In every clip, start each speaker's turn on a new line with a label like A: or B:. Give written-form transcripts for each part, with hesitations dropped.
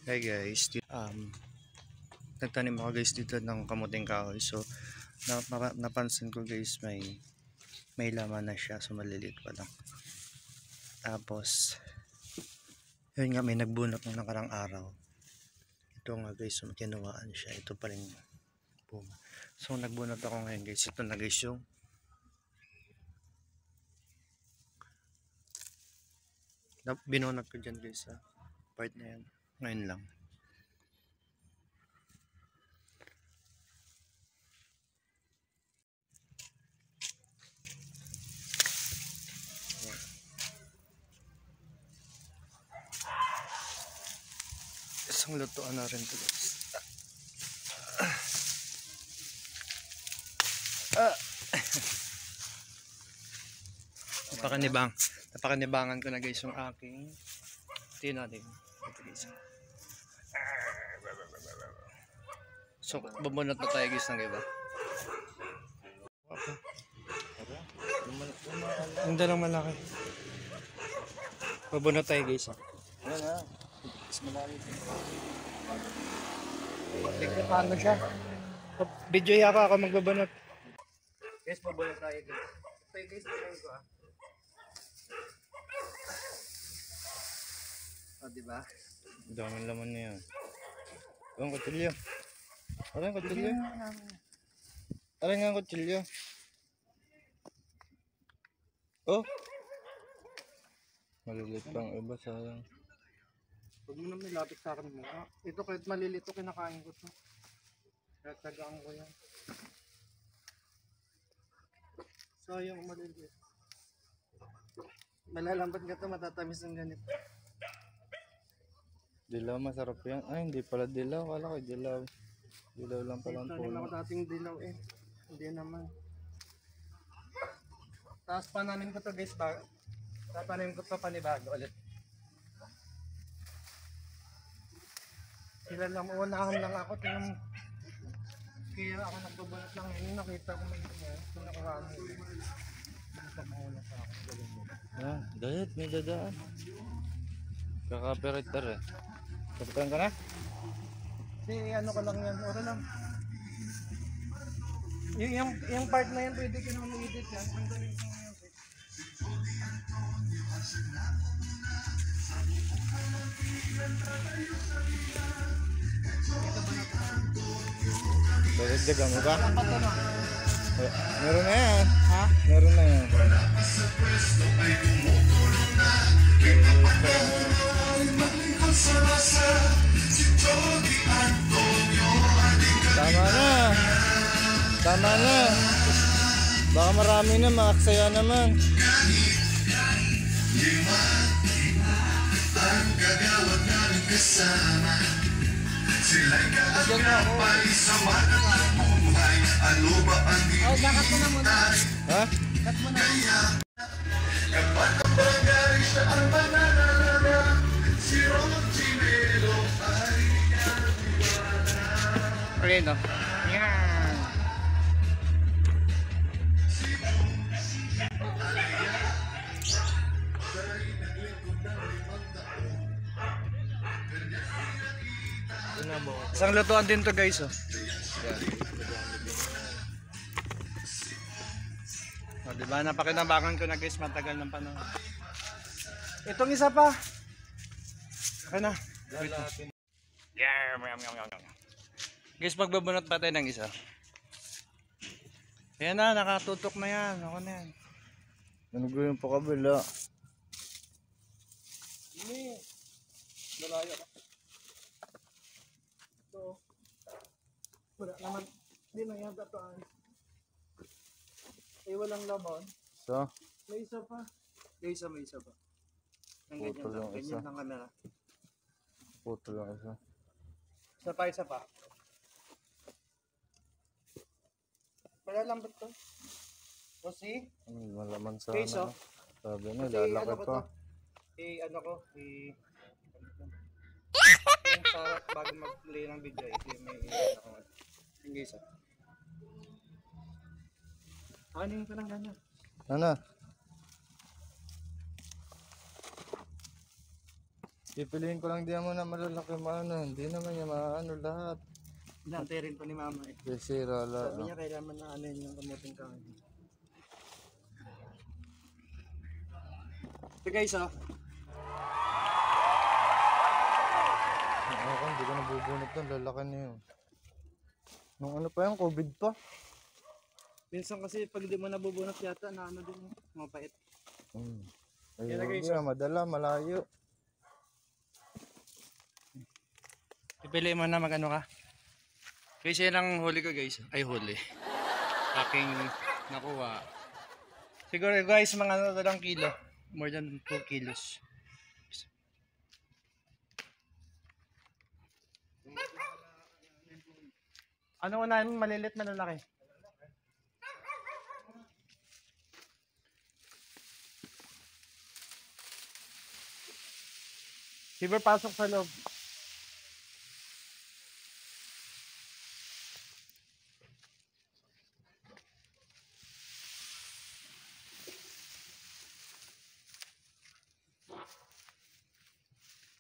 A: Hey guys, nagtanim ako guys dito ng kamuting kahoy. So napansin ko guys may laman na siya, so maliliit pa lang. Tapos yun nga, may nagbunot ng nakarang araw. Ito nga guys, so kinuhaan siya. Ito pa rin bunga. So nagbunot ako ngayon guys. Ito na guys yung binunot ko dyan guys sa part na yan. Ngayon lang. Isang lutuan na rin ito guys. Napakanibangan ko na guys yung aking tinanim. Ito guys. So bubunot na tayo guys ng iba. Ang dalang malaki. Bubunot tayo guys. Ayan ha. Tignan paano siya. Video yaka ako magbabunot. Guys, bubunot tayo guys. Ito guys, tignan ko ah. O diba? Daming laman na yan. Ang kutsilyo. Aray ang kutsilyo. Aray nga ang kutsilyo. Oh! Malilit pang iba, sayang.
B: Huwag mo naman ilapit sa akin mo. Ito kahit malilito, kinakain ko ito. Kaya tagaan ko yan. Sayang maliliit. Malalambat ka ito, matatamis ng ganito.
A: Dilaw, masarap yan. Ay, hindi pala dilaw. Kala ko dilaw. Dilaw lang pala ang
B: Tanim
A: puno.
B: ako dating dilaw eh. Hindi naman. Tapos pananim ko to guys. Tatanim ko to panibago ulit. Sila lang, unahan lang ako. Kaya ako nagbabunot lang ngayon. Nakita ko may nakarami. Basta mauna sa akin.
A: Ah, dahit may dadaan. Kaka-copyright eh. Sabitan ka na?
B: Ano ko lang yan, oro lang. Yung part na yan, pwede ko naman i-edit yan. Ang galing ko ngayon.
A: Dagdagan mo ba?
B: Dapat ano?
A: Meron na yan.
B: Ha?
A: Meron na yan. Tama na. Tama na. Baka marami na, maaksaya naman.
C: Ang gagawad namin kasama. Sila'y kakapay sa mga buhay. Ano ba ang
B: Dakat mo na muna.
A: Ha?
B: Dakat mo na.
C: kapag ang bagay siya ang mananala? Si Ronald Chimelo ay
A: Okay, no? Yan. Isang lutuan din to guys, oh. Yan. O, diba? Napakinabangan ko na guys, matagal ng panahon. Itong isa pa. Okay na. Yeah. Guys, magbabunot pa tayo ng isa. Ayan na, nakatutok na yan. Ako na yan. Ano gawin pa kabila?
B: Hindi. Malayo ka. Ito. Wala naman. Hindi na yan tataan. Eh, walang laman.
A: So,
B: May isa pa. May isa pa. Ang ganyan
A: Puto
B: lang.
A: lang isa.
B: Ganyan lang camera.
A: puto lang isa.
B: Isa pa. Malalambot to. O see?
A: Malaman sa
B: Okay, so.
A: ano. Sabi na,
B: Kasi
A: lalaki
B: ano ko
A: pa.
B: to? Yung sa bago mag-play ng video, ito yung may ako. Sige isa. Ano yung parang ganyan?
A: Ano?
B: Pipiliin ko lang di mo na malalaki maano. Hindi naman niya maano lahat.
A: Nantay rin pa ni mama eh.
B: Sisira lahat.
A: Sabi niya kailangan na ano yun yung kamuting kahoy. Ito guys oh.
B: Ako, hindi ko nabubunot ng lalaki na yun. Nung ano pa yung COVID pa?
A: Minsan kasi pag di mo nabubunot yata na ano din mapait.
B: Ayun,
A: Yan na, guys,
B: hindi, madala, malayo.
A: Pipili mo na magano ka. Guys, yan ang huli ko guys. Ay huli. Aking nakuha. Siguro guys mga ano na lang kilo. More than 2 kilos. Ano unahin mo? Malilit, malalaki? Silver, pasok sa loob.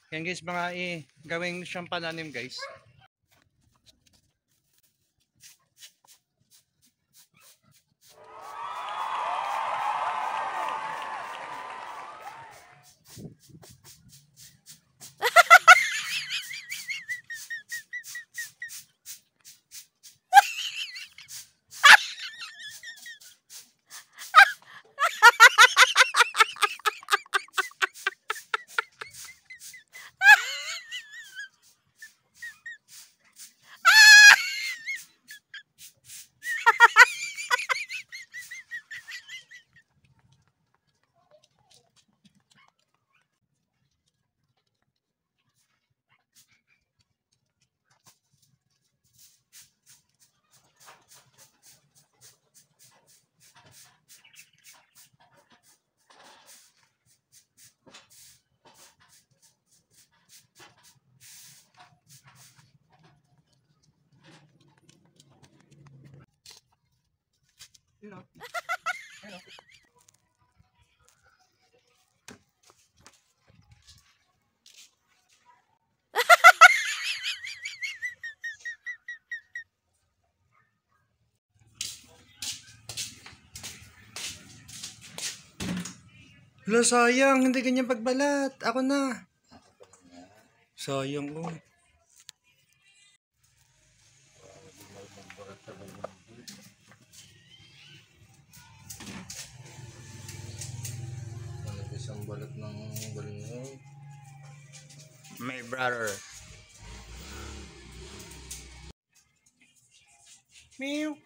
A: Yan guys, mga gawing siyang pananim guys. You know. You know. Hala, sayang. Hindi ganyan pagbalat. Ako na. Sayang oh.
B: Isang balat ng balinghoy.
A: My brother. Meow.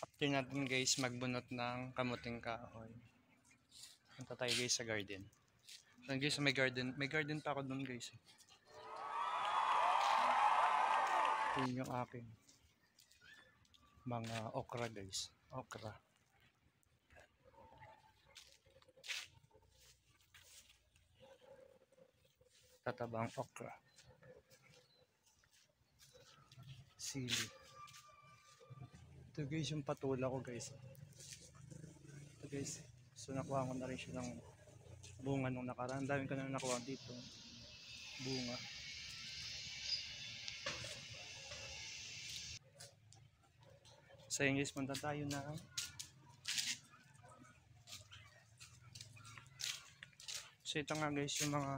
A: After natin guys magbunot ng kamuting kahoy. Punta tayo guys sa garden. So guys may garden pa ako doon guys. Yun yung aking mga okra guys. Okra. Tatabang okra. Sili. Ito guys yung patula ko guys. Ito guys. So nakuha ko na rin siya ng bunga nung nakaraan. Dami ko na nakuha dito. Bunga. So yun guys, punta tayo na so ito nga guys yung mga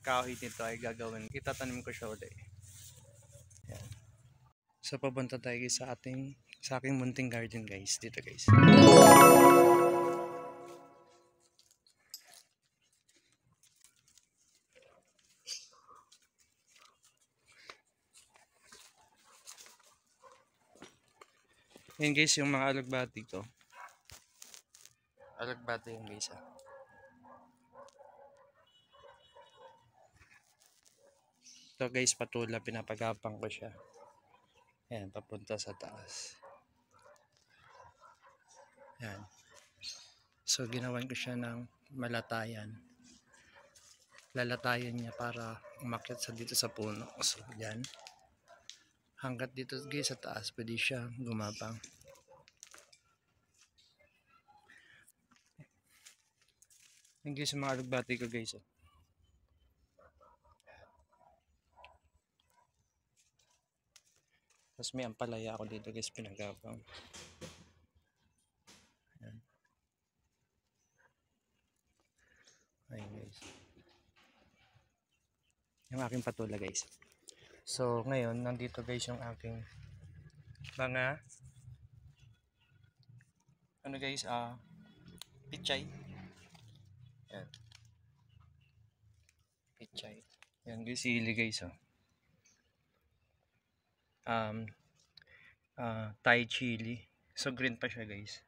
A: kahoy nito ay gagawin. Itatanim ko siya ulit. Yan. So papunta tayo guys sa aking munting garden guys. Dito guys. Yan guys yung mga alagbati ko. Alagbati yung guys ah. Ito guys patula, pinapagapang ko siya. Ayan, papunta sa taas. Ayan. So ginawan ko siya ng malatayan. Lalatayan niya para umakyat sa dito sa puno. So yan. Hanggat dito guys sa taas, pwede siya gumapang. Yung guys, yung mga alugbati ko guys. Oh. Tapos may ampalaya ako dito guys, pinagabang. Ayan. Ayun guys. Yung aking patula guys. So ngayon, nandito guys yung aking mga ano guys, pichay. Ayan. Pichay. Yan guys, sili guys oh. Thai chili. So green pa siya guys.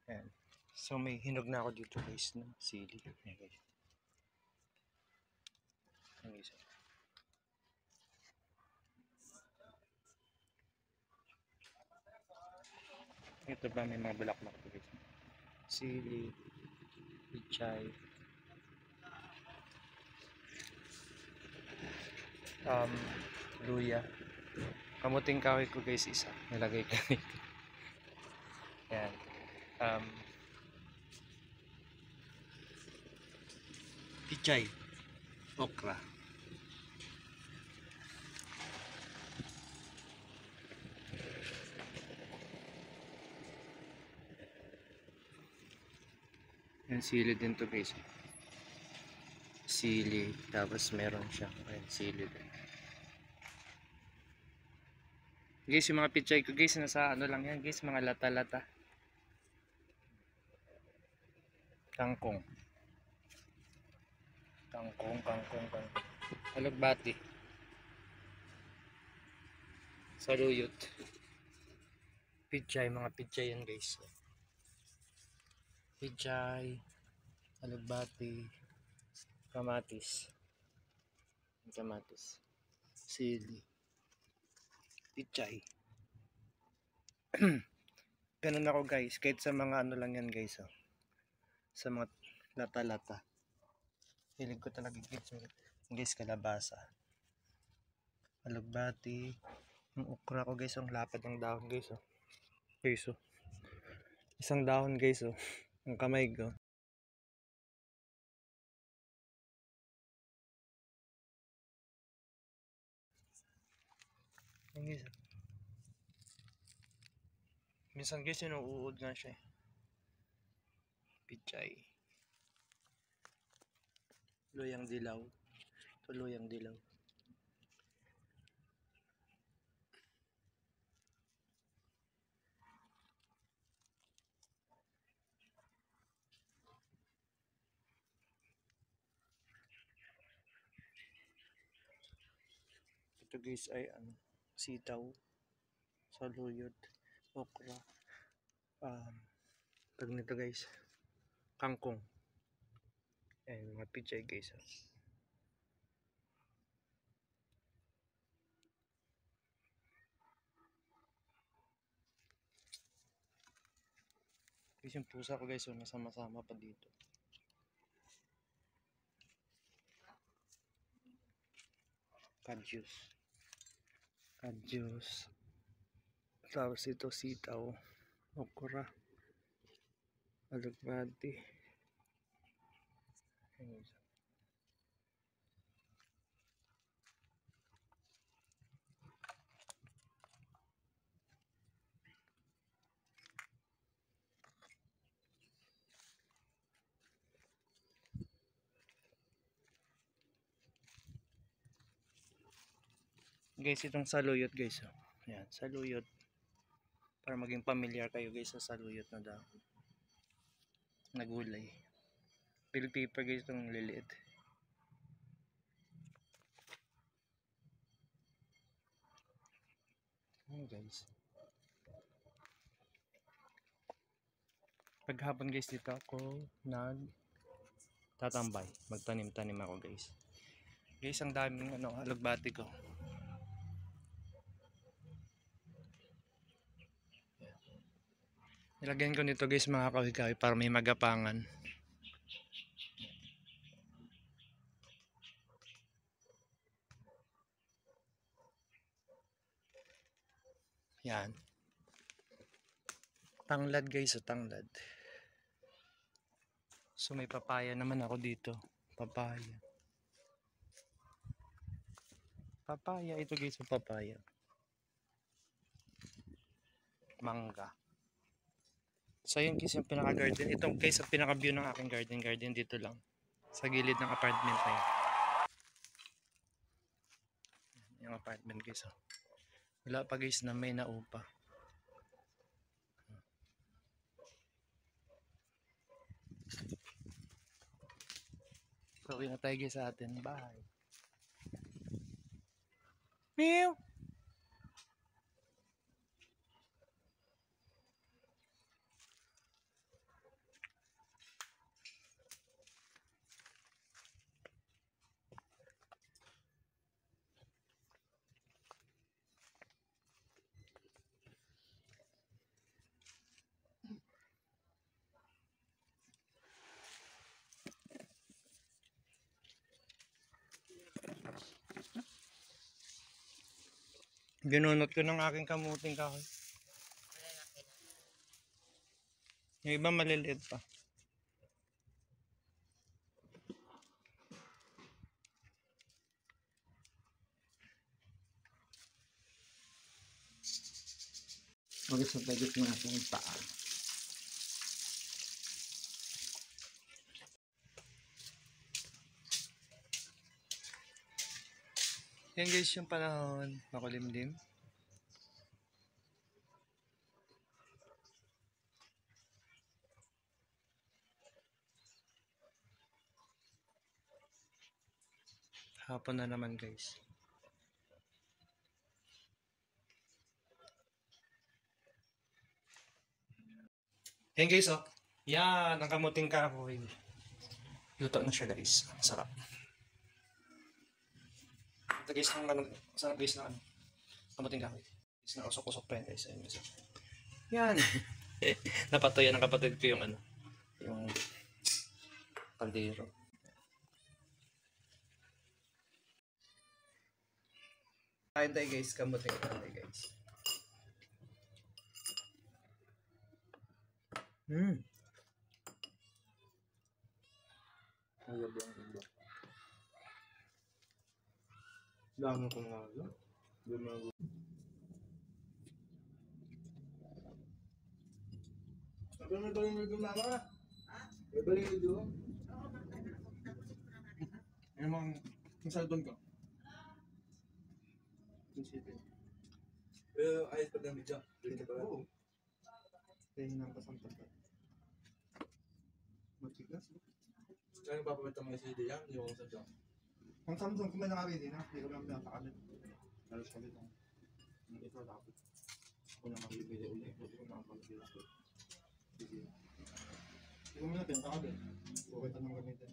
A: Ayan. So may hinog na ako dito guys na sili. Ayan guys. Ayan guys. Ito ba may mga bulaklak to guys. Sili, pichay, luya. Kamuting kahoy ko guys isa. Nilagay ko dito. Ayan. Pichay, okra. Yan sili din to guys. Sili, tapos meron siya. Ayan, sili din. Guys, yung mga pichay ko guys, nasa ano lang yan guys, mga lata-lata. Kangkong. Kangkong. Alugbati. Saluyot. Pichay, mga pichay yan guys. Pichay, alugbati, kamatis, sili, pichay. Ganun ako guys, kahit sa mga ano lang yan guys oh. Sa mga lata-lata. Hilig ko talaga guys, kalabasa, alugbati, yung okra ko guys, ang lapad ng dahon guys oh. Guys oh. Isang dahon guys oh. Ang kamay ko. Guys. Minsan guys, inuud nga siya. Pichay. Luyang dilaw. Ito luyang dilaw. Ito guys ay ano, sitaw, saluyot, okra, tag nito guys, kangkong. Ayan, mga pichay guys. Guys, yung pusa ko guys, nasama-sama pa dito. Kadyos. Tapos ito sitaw, okra, alugbati. Guys, itong saluyot guys. Ayan, saluyot. Para maging familiar kayo guys sa saluyot na dahon. Na gulay. Bell pepper guys, itong liliit. Ayan guys. Paghapon guys, dito ako tatambay. Magtanim-tanim ako guys. Guys, ang daming alugbati ko. Nilagyan ko nito guys mga kahoy-kahoy para may magapangan. Yan. Tanglad guys, tanglad. So may papaya naman ako dito. Papaya. Papaya. Ito guys, yung papaya. Mangga. So yun guys yung pinaka-garden. Ito guys ang pinaka-view ng aking garden. Garden dito lang. Sa gilid ng apartment na yun. Yung apartment guys. Oh. Wala pa guys na may naupa. So uwi na tayo guys sa atin. Bye. Meow. Binunot ko ng aking kamuting kahoy. Yung iba maliliit pa. Mag-isap tayo ng aking paa. Yan guys yung panahon. Makulimlim. Hapon na naman guys. Yan guys oh. Yan ang kamuting kahoy. Luto na siya guys. Sarap. Ito guys ng ano. Sarap guys na ano. Kamuting kahoy. Guys na usok-usok pa yan guys. Ayun guys. Yan. Napatuyan ng kapatid ko yung ano. Yung kaldero. Kain tayo guys. Kamuting kahoy guys. Ang gabi ang iba. Dami ko nga ito. Gumago. Sabi mo balik mo yung mama? Ha? May balik mo doon? Yung cellphone ko.
B: Pero ayos pa ng video. Oo.
A: Kaya hinampas ang tapat.
B: Matigas. Kaya papapita mga CD yan, yung sa dyan.
D: Ang Samsung ko may nakabili na, hindi ko lang pinapakalit. Halos kalit ang ito dapat. Ako na makibili ulit, hindi ko na makibili ako. Sige. Hindi ko muna pinapakalit. Okay tanong gamitin.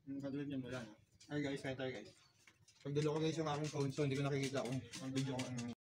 D: Yung katulad niya wala na. Ay guys, kaya tayo guys. Pagdalo ko guys yung aking phone, so hindi ko nakikita kung ang video ko